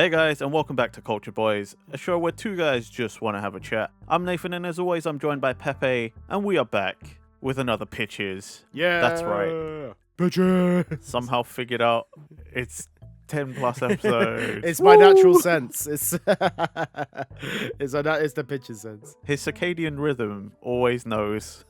Hey guys, and welcome back to Culture Boys, a show where two guys just want to have a chat. I'm Nathan, and as always, I'm joined by Pepe, and we are back with another Pitches. Yeah, That's right. Pitches. Somehow figured out it's 10 plus episodes. It's my natural sense. It's it's the Pitches sense. His circadian rhythm always knows.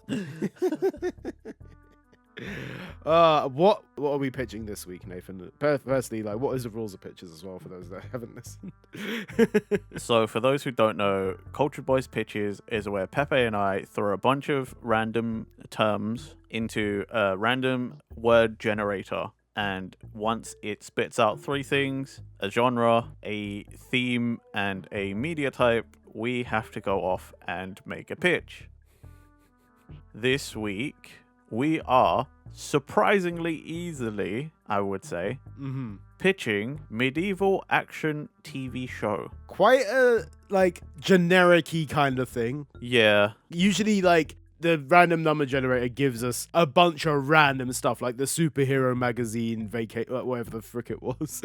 What are we pitching this week, Nathan? Firstly, like, what is the rules of pitches as well for those that haven't listened? So, for those who don't know, Culture Boys Pitches is where Pepe and I throw a bunch of random terms into a random word generator. And once it spits out three things, a genre, a theme, and a media type, we have to go off and make a pitch. This week, we are surprisingly easily, I would say, pitching medieval action TV show. Quite a generic-y kind of thing. Yeah. Usually, the random number generator gives us a bunch of random stuff, like the superhero magazine, whatever the frick it was.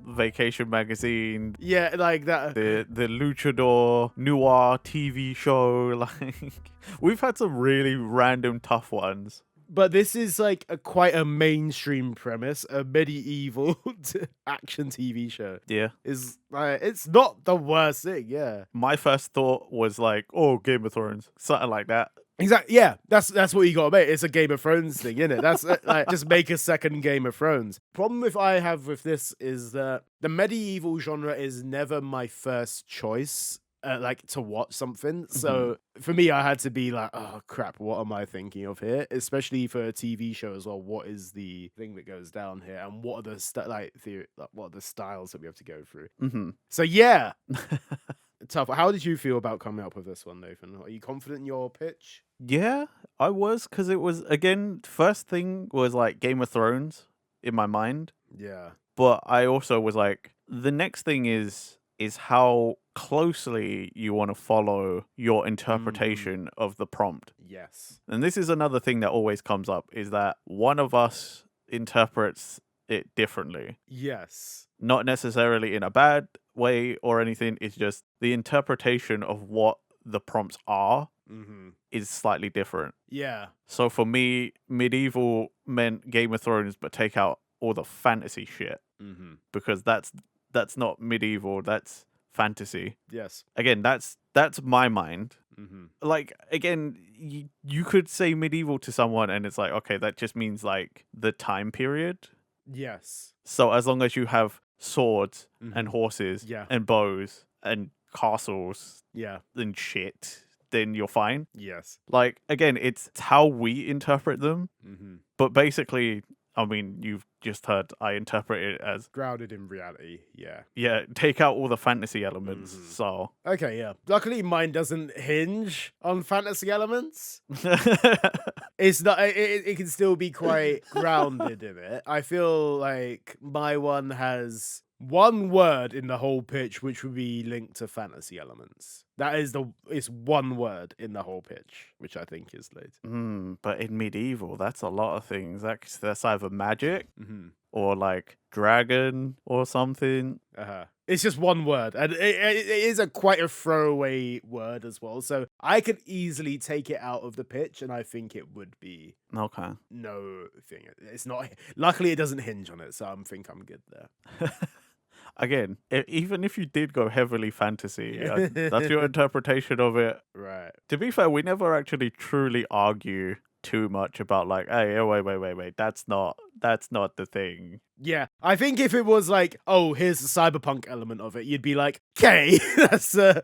Vacation magazine. Yeah, like that. The luchador noir TV show. Like, we've had some really random tough ones. But this is quite a mainstream premise, a medieval action TV show. Yeah. It's not the worst thing, yeah. My first thought was like, oh, Game of Thrones. Something like that. Exactly, yeah. That's what you gotta make. It's a Game of Thrones thing, isn't it? That's just make a second Game of Thrones. Problem I have with this is that the medieval genre is never my first choice. To watch something. So for me, I had to be like, oh crap, what am I thinking of here? Especially for a TV show as well. What is the thing that goes down here, and what are the what are the styles that we have to go through? So yeah, tough. How did you feel about coming up with this one, Nathan? Are you confident in your pitch? Yeah, I was, because it was, again, first thing was like Game of Thrones in my mind. Yeah. But I also was like, the next thing is how closely you want to follow your interpretation of the prompt. Yes. And this is another thing that always comes up, is that one of us interprets it differently. Yes. Not necessarily in a bad way or anything. It's just the interpretation of what the prompts are is slightly different. Yeah. So for me, medieval meant Game of Thrones, but take out all the fantasy shit. Because that's not medieval, that's fantasy. Yes. Again, that's my mind. Like, again, you could say medieval to someone and it's like, okay, that just means like the time period. Yes. So as long as you have swords and horses and bows and castles and shit, then you're fine. Yes. Like, again, it's how we interpret them. But basically, I mean, you've just heard I interpret it as grounded in reality, yeah. Yeah, take out all the fantasy elements, so... Okay, yeah. Luckily, mine doesn't hinge on fantasy elements. It's not... It can still be quite grounded in it. I feel like my one has one word in the whole pitch, which would be linked to fantasy elements. It's one word in the whole pitch, which I think is late. But in medieval, that's a lot of things. That's either magic or like dragon or something. It's just one word, and it is quite a throwaway word as well. So I could easily take it out of the pitch, and I think it would be okay. No thing. It's not. Luckily, it doesn't hinge on it, so I think I'm good there. Again, even if you did go heavily fantasy, that's your interpretation of it. Right. To be fair, we never actually truly argue too much about like, hey, wait, that's not the thing. Yeah, I think if it was like, oh, here's the cyberpunk element of it, you'd be like, okay, that's. I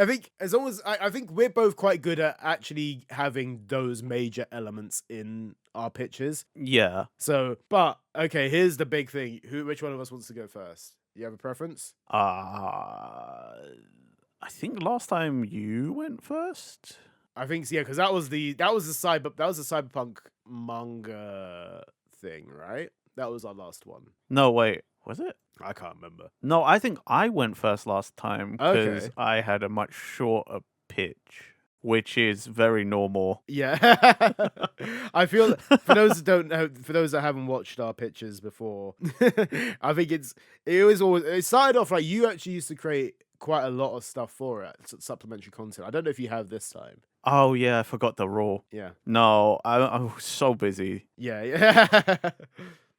think as long as I think we're both quite good at actually having those major elements in our pitches. Yeah. So, but okay, here's the big thing. Which one of us wants to go first? You have a preference? I think last time you went first. I think so, yeah, because that was the cyberpunk manga thing, right? That was our last one. No, wait, was it? I can't remember. No, I think I went first last time because Okay. I had a much shorter pitch. which is very normal. Yeah. I feel for those that don't know, for those that haven't watched our pictures before, I think it started off like you actually used to create quite a lot of stuff for it, supplementary content. I don't know if you have this time. Oh yeah, I forgot the rule. Yeah. No, I was so busy. Yeah. Yeah.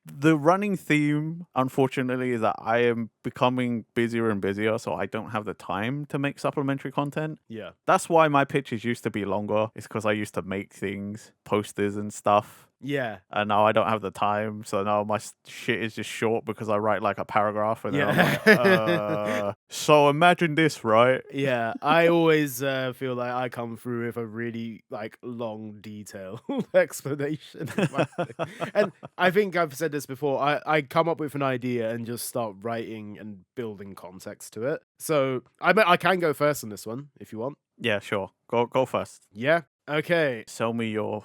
The running theme, unfortunately, is that I am becoming busier and busier, so I don't have the time to make supplementary content. Yeah. That's why my pitches used to be longer. It's because I used to make things, posters and stuff. Yeah. And now I don't have the time, so now my shit is just short because I write like a paragraph and then I'm Yeah. like, so imagine this, right? Yeah, I always feel like I come through with a really like long, detailed explanation. Of my thing. And I think I've said this before. I come up with an idea and just start writing and building context to it. So I can go first on this one if you want. Yeah, sure. Go first. Yeah. Okay. Sell me your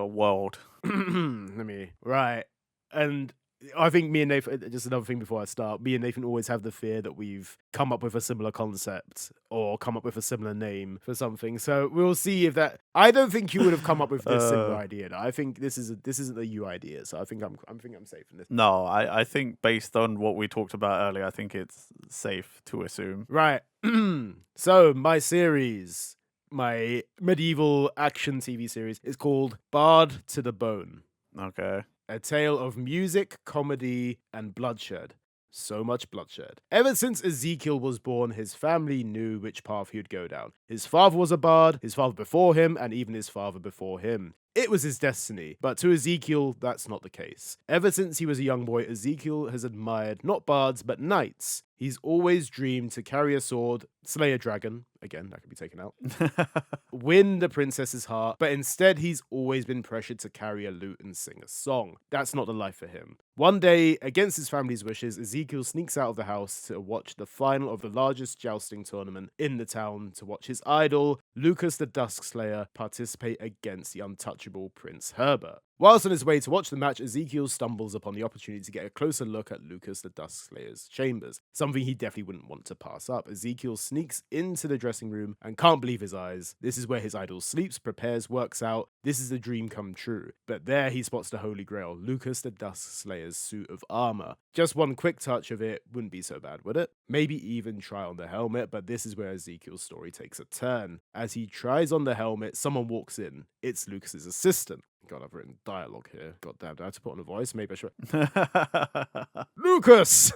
world. Right. And I think me and Nathan, just another thing before I start, me and Nathan always have the fear that we've come up with a similar concept or come up with a similar name for something. So we'll see if that. I don't think you would have come up with this similar idea. I think this isn't a you idea. So I think I'm safe in this. No, I think based on what we talked about earlier, I think it's safe to assume. Right. So my series, my medieval action TV series, is called Bard to the Bone. Okay. A tale of music, comedy, and bloodshed. So much bloodshed. Ever since Ezekiel was born, his family knew which path he would go down. His father was a bard, his father before him, and even his father before him. It was his destiny, but to Ezekiel, that's not the case. Ever since he was a young boy, Ezekiel has admired not bards, but knights. He's always dreamed to carry a sword, slay a dragon, again, that could be taken out, win the princess's heart, but instead he's always been pressured to carry a lute and sing a song. That's not the life for him. One day, against his family's wishes, Ezekiel sneaks out of the house to watch the final of the largest jousting tournament in the town to watch his idol, Lucas the Duskslayer, participate against the untouchable Prince Herbert. Whilst on his way to watch the match, Ezekiel stumbles upon the opportunity to get a closer look at Lucas the Duskslayer's chambers, something he definitely wouldn't want to pass up. Ezekiel sneaks into the dressing room and can't believe his eyes. This is where his idol sleeps, prepares, works out. This is a dream come true. But there he spots the Holy Grail, Lucas the Duskslayer's suit of armor. Just one quick touch of it wouldn't be so bad, would it? Maybe even try on the helmet, but this is where Ezekiel's story takes a turn. As he tries on the helmet, someone walks in. It's Lucas's assistant. God, I've written dialogue here. God damn, do I have to put on a voice? Maybe I should. Lucas!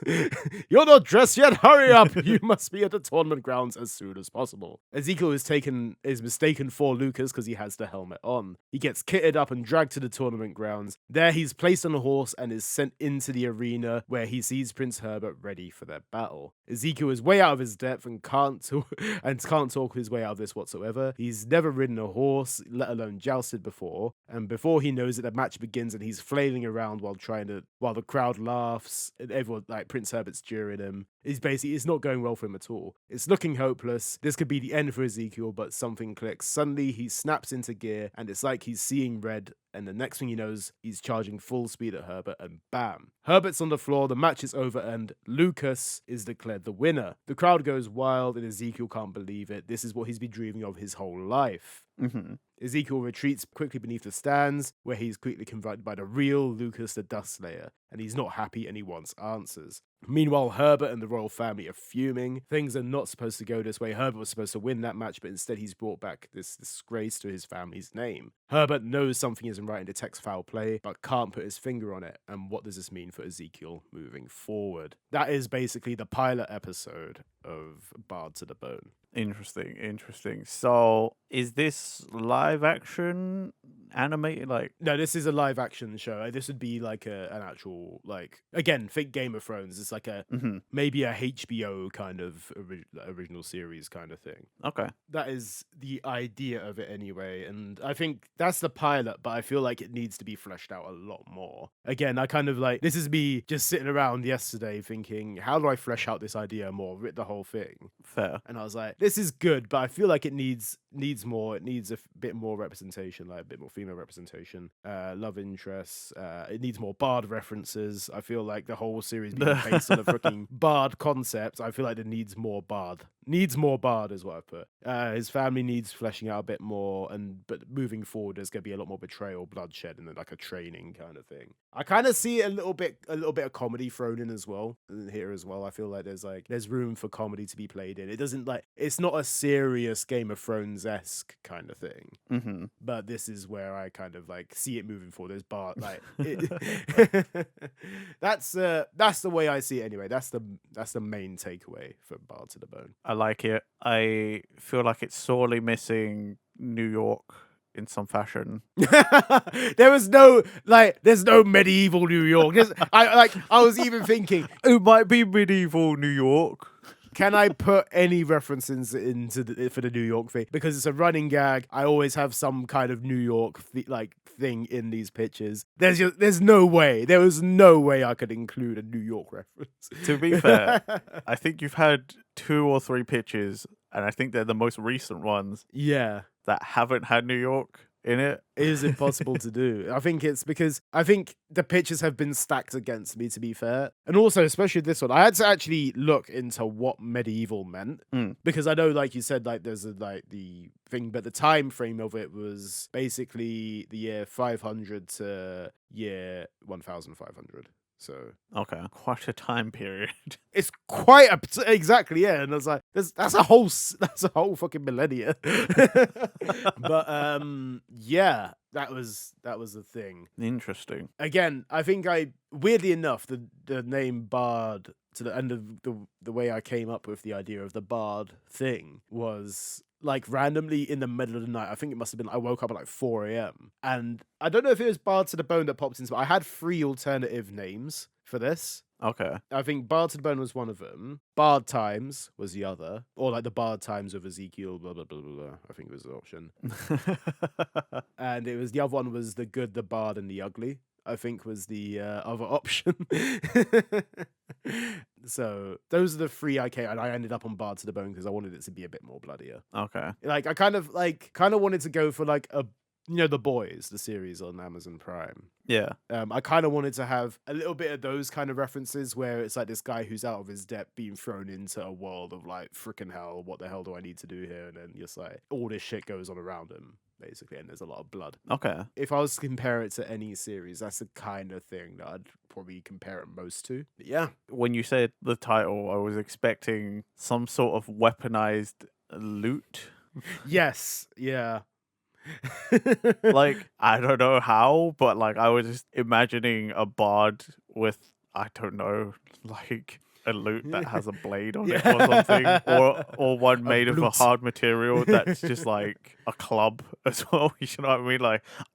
You're not dressed yet! Hurry up! You must be at the tournament grounds as soon as possible. Ezekiel is mistaken for Lucas because he has the helmet on. He gets kitted up and dragged to the tournament grounds. There he's placed on a horse and is sent into the arena where he sees Prince Herbert ready for their battle. Ezekiel is way out of his depth and can't talk his way out of this whatsoever. He's never ridden a horse, let alone jousted before, and before he knows it, the match begins and he's flailing around while the crowd laughs and everyone, like Prince Herbert's jeering him. It's not going well for him at all. It's looking hopeless. This could be the end for Ezekiel, but something clicks. Suddenly he snaps into gear and it's like he's seeing red, and the next thing he knows, he's charging full speed at Herbert and bam. Herbert's on the floor, the match is over, and Lucas is declared the winner. The crowd goes wild and Ezekiel can't believe it. This is what he's been dreaming of his whole life. Mm-hmm. Ezekiel retreats quickly beneath the stands, where he's quickly confronted by the real Lucas the Dustslayer, and he's not happy and he wants answers. Meanwhile, Herbert and the royal family are fuming. Things are not supposed to go this way. Herbert was supposed to win that match, but instead he's brought back this disgrace to his family's name. Herbert knows something isn't right and detects foul play, but can't put his finger on it. And what does this mean for Ezekiel moving forward? That is basically the pilot episode of Bard to the Bone. Interesting. So, is this live action animated? No, this is a live action show. This would be like an actual, again, think Game of Thrones. It's like maybe a HBO kind of original series kind of thing. Okay. That is the idea of it anyway. And I think that's the pilot, but I feel like it needs to be fleshed out a lot more. Again, I kind of this is me just sitting around yesterday thinking, how do I flesh out this idea more? Writ the whole thing. Fair. And I was like, this is good, but I feel like it needs more. It needs a bit more representation, like a bit more female representation, love interests. It needs more bard references. I feel like the whole series being based on a freaking bard concept. I feel like it needs more bard. Needs more bard is what I put. His family needs fleshing out a bit more, but moving forward, there's gonna be a lot more betrayal, bloodshed, and then like a training kind of thing. I kind of see a little bit of comedy thrown in as well here as well. I feel like there's room for comedy to be played in. It doesn't it's not a serious Game of Thrones-esque kind of thing. Mm-hmm. But this is where I kind of like see it moving forward. There's Bart that's the way I see it anyway. That's the main takeaway for Bart to the Bone. I like it. I feel like it's sorely missing New York in some fashion. There's no medieval New York. I was even thinking it might be medieval New York. Can I put any references for the New York thing? Because it's a running gag. I always have some kind of New York thing in these pictures. There's no way. There was no way I could include a New York reference. To be fair, I think you've had 2 or 3 pictures, and I think they're the most recent ones. Yeah. That haven't had New York in it. It is impossible to do. I think it's because I think the pictures have been stacked against me, to be fair. And also, especially this one, I had to actually look into what medieval meant. Because I know, like you said, there's the thing, but the time frame of it was basically the year 500 to year 1500. So okay, quite a time period. It's quite exactly, yeah. And I was like, that's a whole fucking millennia. But yeah, that was the thing. Interesting. Again, I think weirdly enough, the name Bard to the end of the way I came up with the idea of the Bard thing was randomly in the middle of the night. I think it must have been I woke up at 4 a.m. and I don't know if it was Bard to the Bone that popped into, but I had 3 alternative names for this. Okay. I think Bard to the Bone was one of them. Bard Times was the other. Or the Bard Times of Ezekiel, blah, blah, blah, blah, blah. I think was the option. And the other one was The Good, the Bard, and the Ugly, I think was the other option. So those are the 3 I came, and I ended up on Bard to the Bone because I wanted it to be a bit more bloodier. Okay. I kind of wanted to go for The Boys, the series on Amazon Prime. Yeah. I kind of wanted to have a little bit of those kind of references where it's this guy who's out of his depth being thrown into a world of freaking hell, what the hell do I need to do here? And then just all this shit goes on around him, basically, and there's a lot of blood. Okay. If I was to compare it to any series, that's the kind of thing that I'd probably compare it most to. But yeah. When you said the title, I was expecting some sort of weaponized loot. Yes. Yeah. I don't know how, but I was just imagining a bard with, I don't know, a loot that has a blade on it or something, or one made of a hard material that's just a club as well. You know what I mean?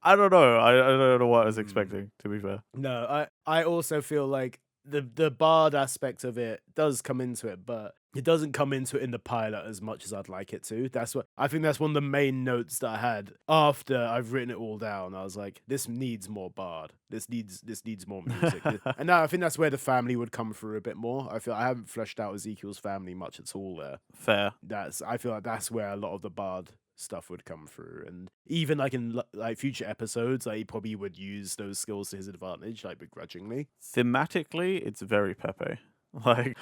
I don't know. I don't know what I was expecting, to be fair. No, I also feel like the bard aspect of it does come into it, but it doesn't come into it in the pilot as much as I'd like it to. I think that's one of the main notes that I had after I've written it all down. I was like, this needs more bard. This needs more music. And now I think that's where the family would come through a bit more. I feel I haven't fleshed out Ezekiel's family much at all there. Fair. I feel like that's where a lot of the bard stuff would come through, and even in future episodes, he probably would use those skills to his advantage, begrudgingly. Thematically, it's very Pepe. Do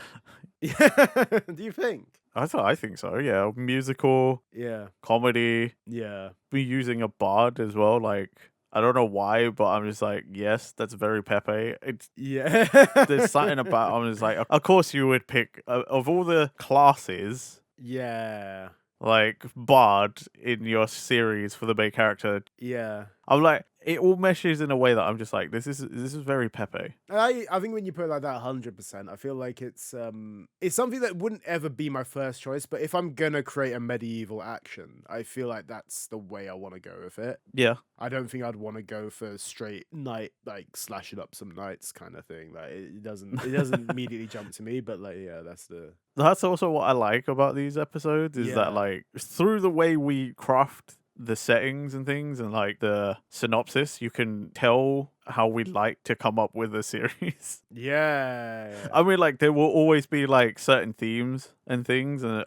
you think? I think so. Yeah, musical. Yeah, comedy. Yeah, be using a bard as well. I don't know why, but I'm just yes, that's very Pepe. There's something about. I'm just of course you would pick of all the classes. Yeah. Bard in your series for the main character. Yeah. I'm it all meshes in a way that I'm just this is very Pepe. I think when you put it like that, 100%, I feel like it's something that wouldn't ever be my first choice, but if I'm gonna create a medieval action, I feel like that's the way I want to go with it. Yeah. I don't think I'd want to go for straight knight, slashing up some knights kind of thing. It doesn't immediately jump to me, but yeah, that's also what I like about these episodes is that through the way we craft the settings and things and the synopsis, you can tell how we like to come up with a series. Yeah. I mean, there will always be certain themes and things, and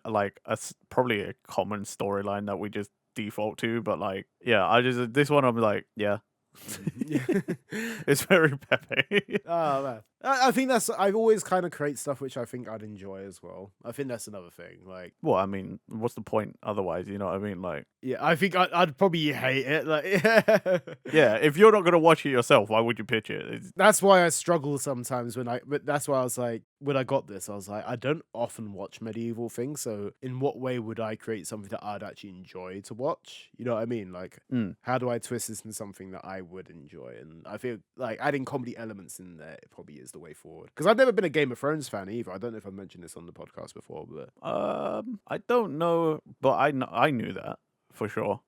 probably a common storyline that we just default to, but like, yeah, I just this one I'm like, yeah, it's very Pepe. Oh man, I think that's. I've always kind of create stuff which I think I'd enjoy as well. I think that's another thing. Like, Well, I mean, what's the point otherwise? You know what I mean? Like, yeah, I think I'd probably hate it. Like, yeah, if you're not gonna watch it yourself, why would you pitch it? that's why I struggle sometimes when But that's why I was like, when I got this, I was like, I don't often watch medieval things. So, in what way would I create something that I'd actually enjoy to watch? You know what I mean? Like, how do I twist this into something that I would enjoy? And I feel like adding comedy elements in there probably is the way forward. Because I've never been a Game of Thrones fan either. I don't know if I've mentioned this on the podcast before, but I don't know, but I knew that for sure.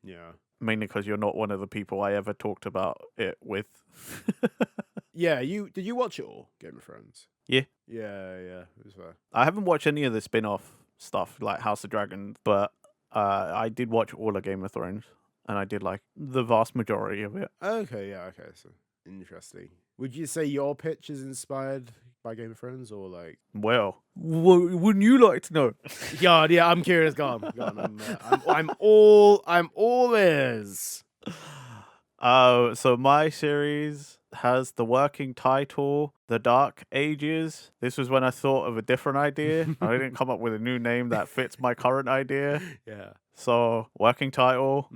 Yeah. Mainly because you're not one of the people I ever talked about it with. Yeah, did you watch it all, Game of Thrones? Yeah. Yeah, it was fair. I haven't watched any of the spin-off stuff like House of Dragons, but I did watch all of Game of Thrones, and I did like the vast majority of it. Okay, so interesting. Would you say your pitch is inspired by Game of Thrones, or like? Well, wouldn't you like to know? Yeah, I'm curious. Go on. I'm all ears. So my series has the working title, The Dark Ages. This was when I thought of a different idea. I didn't come up with a new name that fits my current idea. Yeah. So, working title.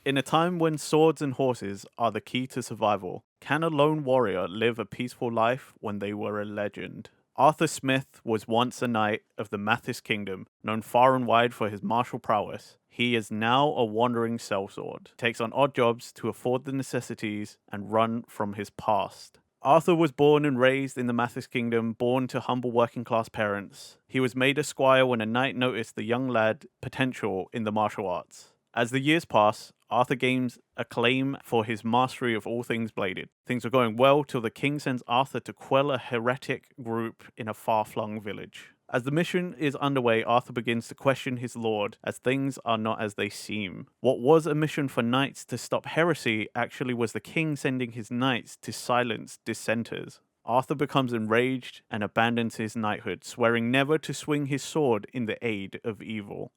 In a time when swords and horses are the key to survival, can a lone warrior live a peaceful life when they were a legend? Arthur Smith was once a knight of the Mathis Kingdom, known far and wide for his martial prowess. He is now a wandering sellsword, takes on odd jobs to afford the necessities and run from his past. Arthur was born and raised in the Mathis Kingdom, born to humble working-class parents. He was made a squire when a knight noticed the young lad potential in the martial arts. As the years pass, Arthur gains acclaim for his mastery of all things bladed. Things are going well till the king sends Arthur to quell a heretic group in a far-flung village. As the mission is underway, Arthur begins to question his lord, as things are not as they seem. What was a mission for knights to stop heresy actually was the king sending his knights to silence dissenters. Arthur becomes enraged and abandons his knighthood, swearing never to swing his sword in the aid of evil.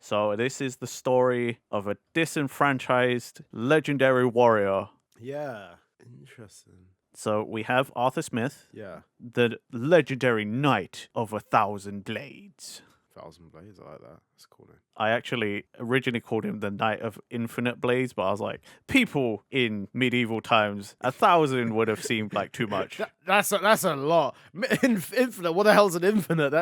So this is the story of a disenfranchised, legendary warrior. Yeah, interesting. So we have Arthur Smith, Yeah. the legendary Knight of 1,000 Blades. 1,000 Blades, I like that. That's a cool name. I actually originally called him the Knight of Infinite Blades, but I was like, people in medieval times, 1,000 would have seemed like too much. That's a lot. Infinite. What the hell's an infinite?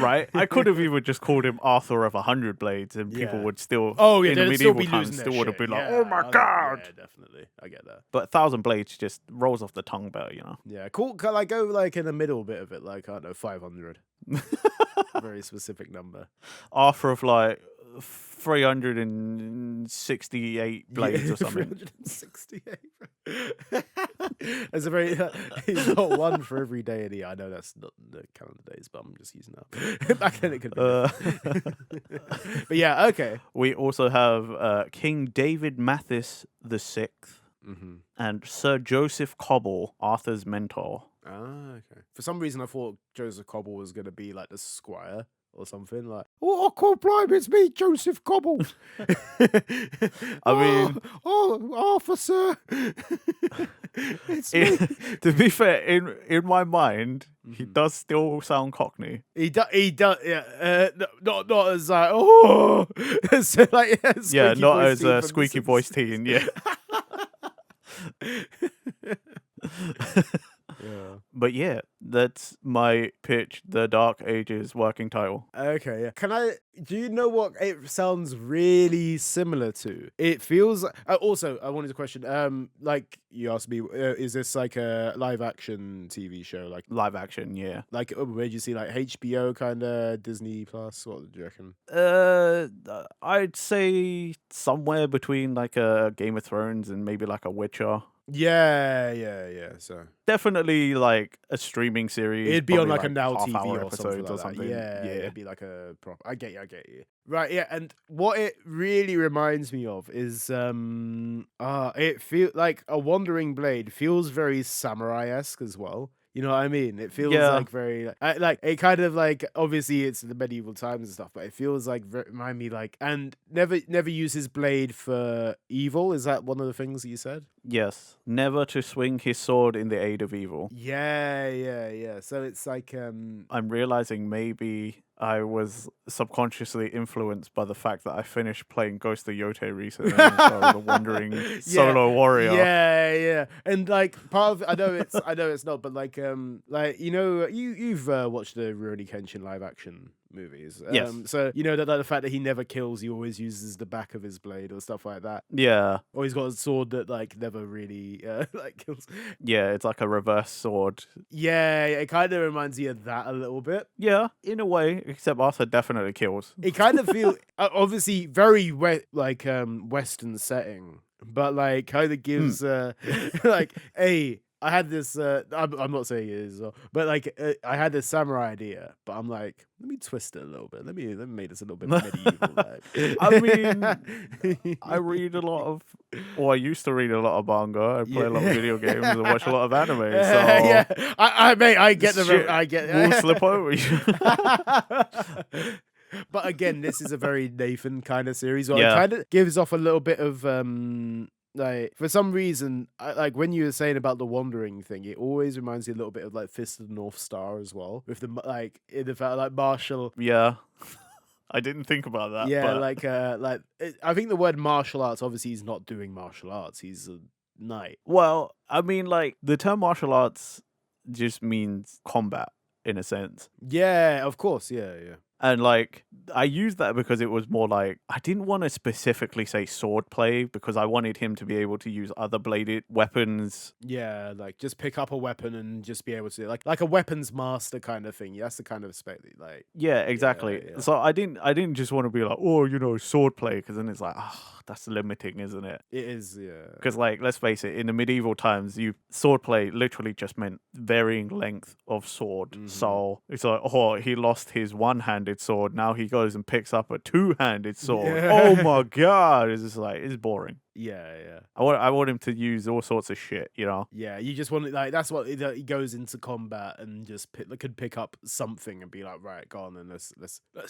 Right? I could have even just called him Arthur of 100 Blades, and people would still, Oh yeah, in the they'd still medieval be times, losing still their would have shit. been like, Yeah, oh my god! Yeah, definitely. I get that. But 1,000 Blades just rolls off the tongue better, you know? Yeah, cool. Can I go like in the middle bit of it? Like, I don't know, 500. Very specific number. Arthur of like 368 blades or something. 368. That's a very. He's got one for every day of the year. I know that's not the calendar days, but I'm just using that. Back then it could be. But yeah, okay. We also have King David Mathis the Sixth and Sir Joseph Cobble, Arthur's mentor. Ah, okay. For some reason, I thought Joseph Cobble was going to be like the squire or something. Like, oh, I can't blame it's me, Joseph Cobble. I mean, Arthur, sir. It's me. To be fair, in my mind, he does still sound Cockney. He does, yeah. Not as like, oh, so like, yeah, not as a squeaky voice teen, yeah. Yeah. But yeah, that's my pitch, The Dark Ages working title. Okay, yeah. Do you know what it sounds really similar to? It feels also, I wanted to question, like you asked me, is this like a live action TV show? Like Live action, yeah. Like, where do you see like HBO kind of, Disney Plus? What do you reckon? I'd say somewhere between like a Game of Thrones and maybe like a Witcher. Yeah. So definitely like a streaming series. it'd be on like a probably, Now half-hour TV or episodes something like that. Yeah, Yeah. it'd be like a proper. I get you. Right, yeah, and what it really reminds me of is it feels like a Wandering Blade feels very samurai-esque as well. You know what I mean? It feels Yeah. like very like it kind of like obviously it's the medieval times and stuff, but it feels like remind me like and never use his blade for evil. Is that one of the things that you said? Yes. Never to swing his sword in the aid of evil. Yeah. So it's like I'm realizing maybe I was subconsciously influenced by the fact that I finished playing Ghost of Yote recently and so the Wandering Solo Warrior. Yeah. And like part of I know it's not, but like you know you've watched the Rurouni Kenshin live action movies. Yes. So you know that like, the fact that he never kills, he always uses the back of his blade or stuff like that. Yeah. Or he's got a sword that like never really like kills. Yeah, it's like a reverse sword. Yeah, it kind of reminds me of that a little bit. Yeah, in a way, except Arthur definitely kills. It kind of feels obviously very Western setting, but like kind of gives like hey. I had this. I'm not saying it is, but like I had this samurai idea. But I'm like, let me twist it a little bit. Let me make this a little bit medieval. Like. I mean, I read a lot of, or I used to read a lot of manga. I play a lot of video games and watch a lot of anime. So yeah, I get the shit I get. will slip over you. But again, this is a very Nathan kind of series. Or Yeah. it kind of gives off a little bit of like for some reason, like when you were saying about the wandering thing, it always reminds you a little bit of like Fist of the North Star as well, with the like in the fact like martial. Yeah, I didn't think about that. Yeah, but... I think the word martial arts. Obviously, he's not doing martial arts. He's a knight. Well, I mean, like the term martial arts just means combat in a sense. Yeah, of course. Yeah. And like I used that because it was more like I didn't want to specifically say sword play because I wanted him to be able to use other bladed weapons. Yeah, like just pick up a weapon and just be able to like a weapons master kind of thing. That's the kind of spec like. Yeah, exactly. Yeah. So I didn't just want to be like, oh, sword play, because then it's like, that's limiting, isn't it? It is, yeah. Because like, let's face it, in the medieval times, sword play literally just meant varying length of sword. Mhm. So it's like, oh, he lost his one-handed sword. Now he goes and picks up a two-handed sword. Yeah. Oh my god! It's just like it's boring. Yeah. I want him to use all sorts of shit, Yeah, you just want like that's what he goes into combat and just could pick up something and be like, right, go on and let's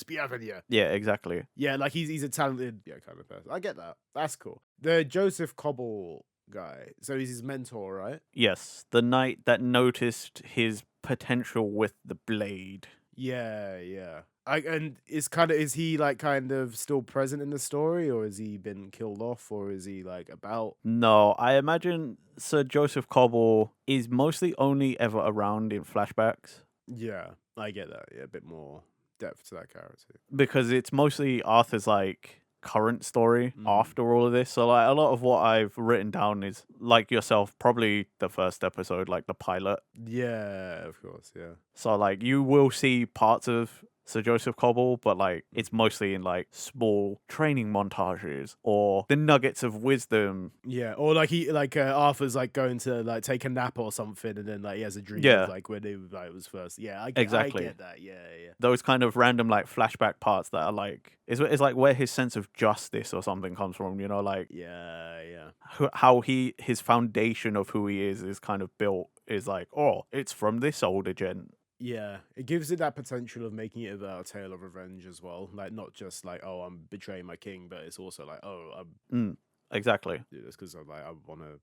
be having you. Yeah, exactly. Yeah, like he's a talented kind of person. I get that. That's cool. The Joseph Cobble guy. So he's his mentor, right? Yes, the knight that noticed his potential with the blade. Yeah. And is he like kind of still present in the story, or has he been killed off, or is he like about? No, I imagine Sir Joseph Cobble is mostly only ever around in flashbacks. Yeah, I get that. Yeah, a bit more depth to that character. Because it's mostly Arthur's like current story Mm. after all of this. So like a lot of what I've written down is like yourself, probably the first episode, like the pilot. Yeah, of course, yeah. So like you will see parts of Sir Joseph Cobble, but like it's mostly in like small training montages or the nuggets of wisdom. Yeah, or like Arthur's like going to like take a nap or something, and then like he has a dream Yeah. of like when he like was first. Yeah, Exactly. I get that. Yeah. Those kind of random like flashback parts that are like it's like where his sense of justice or something comes from, like Yeah. how his foundation of who he is kind of built is like, oh, it's from this older gent. Yeah, it gives it that potential of making it about a tale of revenge as well. Like not just like, oh, I'm betraying my king, but it's also like, oh, I'm Exactly. do this because I want to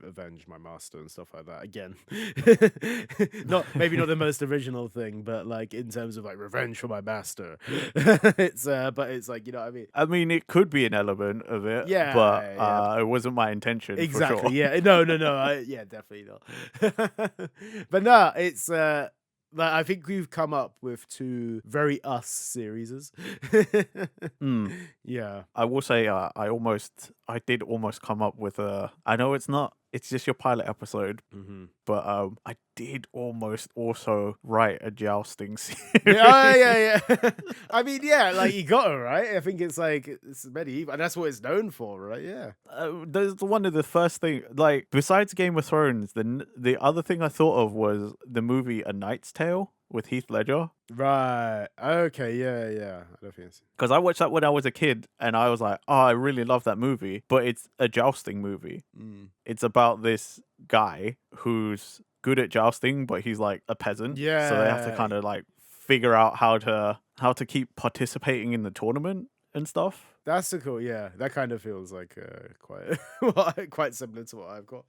avenge my master and stuff like that. Again, maybe not the most original thing, but like in terms of like revenge for my master, it's but it's like, you know what I mean. I mean, it could be an element of it, Yeah, but yeah. it wasn't my intention. Exactly. For sure. Yeah. No. Yeah, definitely not. But no, it's like I think we've come up with two very us series. Yeah. I will say, I did almost come up with I know it's just your pilot episode, but I did almost also write a jousting series. Yeah. I mean, yeah, like you got it right. I think it's like it's medieval, and that's what it's known for, right? Yeah. There's one of the first thing, like besides Game of Thrones, the other thing I thought of was the movie A Knight's Tale with Heath Ledger. Right. Okay. Yeah. I don't think it's. Because I watched that when I was a kid, and I was like, oh, I really love that movie, but it's a jousting movie. It's about this guy who's good at jousting, but he's like a peasant. So they have to Yeah. kind of like figure out how to keep participating in the tournament and stuff. That's a cool, yeah. That kind of feels like quite similar to what I've got.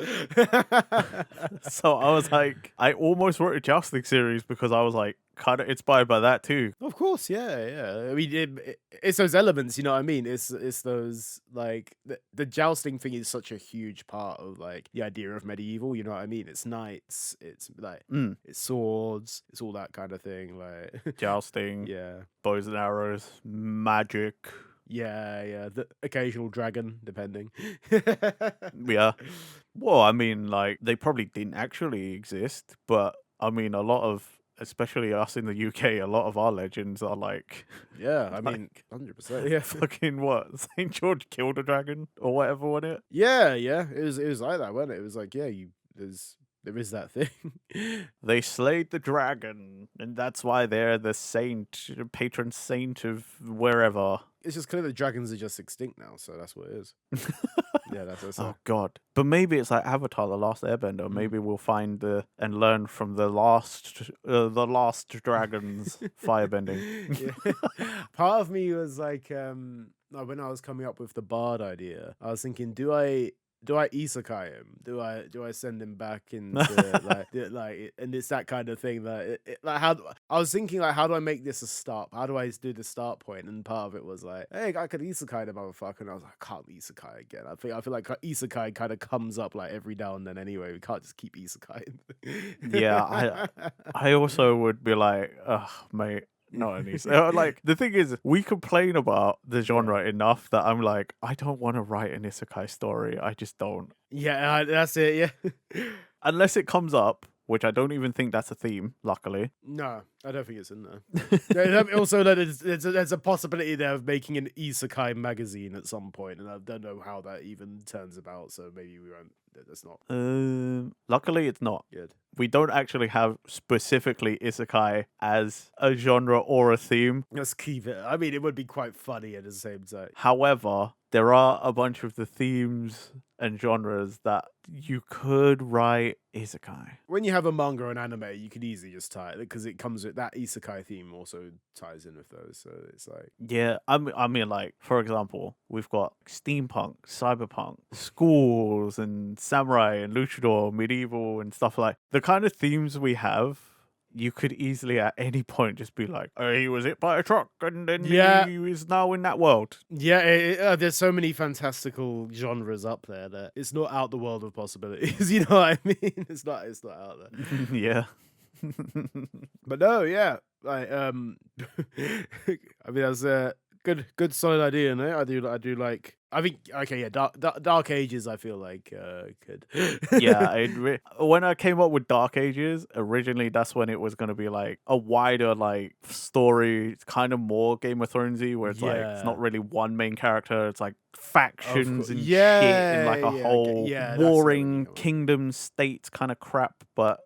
So I was like, I almost wrote a jousting series because I was like kind of inspired by that too. Of course, yeah. I mean, it's those elements, you know what I mean? It's those like the jousting thing is such a huge part of like the idea of medieval. You know what I mean? It's knights, it's like it's swords, it's all that kind of thing. Like Jousting, yeah, bows and arrows, magic. yeah. The occasional dragon, depending. Yeah. Well, I mean, like they probably didn't actually exist, but I mean, a lot of, especially us in the UK, a lot of our legends are like, Yeah, I mean, like 100%. Yeah, fucking what? Saint George killed a dragon or whatever, wasn't it? yeah. It was like that, wasn't it? It was like, yeah, there is that thing. They slayed the dragon, and that's why they're the saint, patron saint of wherever. It's just clear that dragons are just extinct now, so that's what it is. Yeah, that's Oh god! But maybe it's like Avatar: The Last Airbender. Maybe we'll find and learn from the last dragons firebending. Yeah. Part of me was like when I was coming up with the bard idea, I was thinking, do I isekai him? Do I send him back into and it's that kind of thing that like how I was thinking like, how do I make this a stop? How do I do the start point? And part of it was like, hey, I could isekai the motherfucker, and I was like, I can't isekai again. I feel like isekai kind of comes up like every now and then anyway. We can't just keep isekai. Yeah, I also would be like, ugh, mate. Not any. Like the thing is, we complain about the genre enough that I'm like, I don't want to write an isekai story. I just don't. Yeah, that's it. Yeah. Unless it comes up, which I don't even think that's a theme. Luckily, No, I don't think it's in there. Also, there's a possibility there of making an isekai magazine at some point, and I don't know how that even turns about. So maybe we won't. That's not luckily it's not. good. We don't actually have specifically isekai as a genre or a theme. Let's keep it. I mean, it would be quite funny at the same time. However, there are a bunch of the themes and genres that you could write isekai. When you have a manga or an anime, you could easily just tie it because it comes with that isekai theme. Also ties in with those, so it's like Yeah, I mean, like for example, we've got steampunk, cyberpunk, schools, and samurai, and luchador, medieval, and stuff like the kind of themes we have. You could easily at any point just be like, oh, he was hit by a truck and then he is now in that world. Yeah, there's so many fantastical genres up there that it's not out the world of possibilities. You know what I mean? It's not out there. Yeah. But no, yeah. Like I mean that's a good solid idea, no? I do like I think okay, yeah, Dark Ages I feel like could. Yeah, when I came up with Dark Ages, originally that's when it was going to be like a wider like story, it's kind of more Game of Thronesy, where it's like it's not really one main character, it's like factions and shit and like a whole warring kingdom states kind of crap, but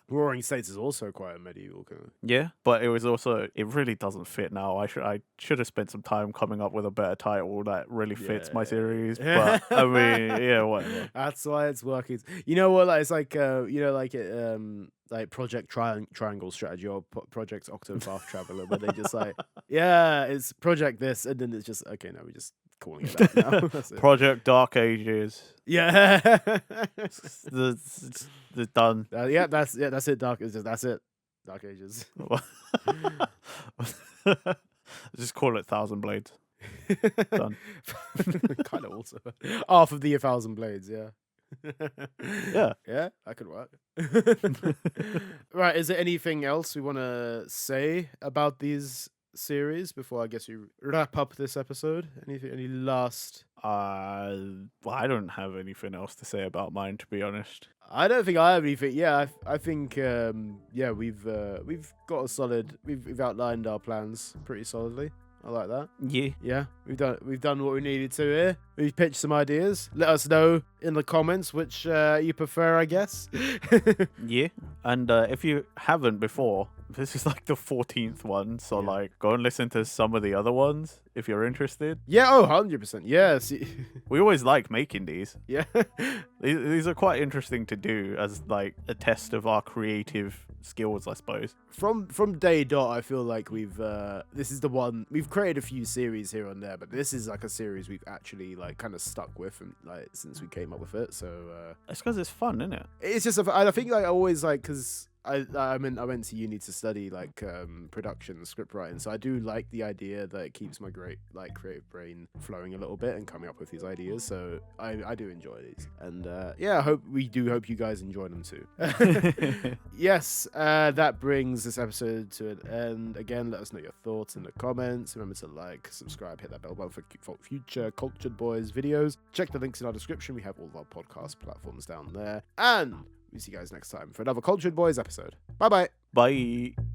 Roaring States is also quite a medieval kind of. Yeah, but it was also it really doesn't fit now. I should have spent some time coming up with a better title that really fits my series. But I mean, yeah, whatever. That's why it's working. You know what? Like, it's like like Project Triangle Strategy or Project Octopath Traveler, where they just like, yeah, it's Project this, and then it's just okay. No, we're just calling it that now. That's it. Project Dark Ages. Yeah, the done. That's it. That's it. Dark Ages. Just call it Thousand Blades. Done. Kind of also half of the 1,000 Blades. Yeah. Yeah, that could work. Right, is there anything else we want to say about these series before I guess we wrap up this episode? Any last well, I don't have anything else to say about mine, to be honest. I don't think I have anything. Yeah, I think we've got a solid. We've outlined our plans pretty solidly. I like that. Yeah. We've done what we needed to here. We've pitched some ideas. Let us know in the comments which you prefer, I guess. Yeah. And if you haven't before, This is like the 14th one, so Yeah. like go and listen to some of the other ones if you're interested. Yeah, oh, 100%. Yeah, see, We always like making these. yeah. These are quite interesting to do as like a test of our creative skills, I suppose. From day dot, I feel like this is the one we've created a few series here and there, but this is like a series we've actually like kind of stuck with and like since we came up with it. So It's because it's fun, isn't it? it's just I think like I always like because I went to uni to study like production and script writing, so I do like the idea that it keeps my great like creative brain flowing a little bit and coming up with these ideas. So I do enjoy these, and yeah, I hope you guys enjoy them too. Yes, that brings this episode to an end. Again, let us know your thoughts in the comments. Remember to like, subscribe, hit that bell button for future Cultured Boys videos. Check the links in our description. We have all of our podcast platforms down there, and we see you guys next time for another Cultured Boys episode. Bye bye. Bye.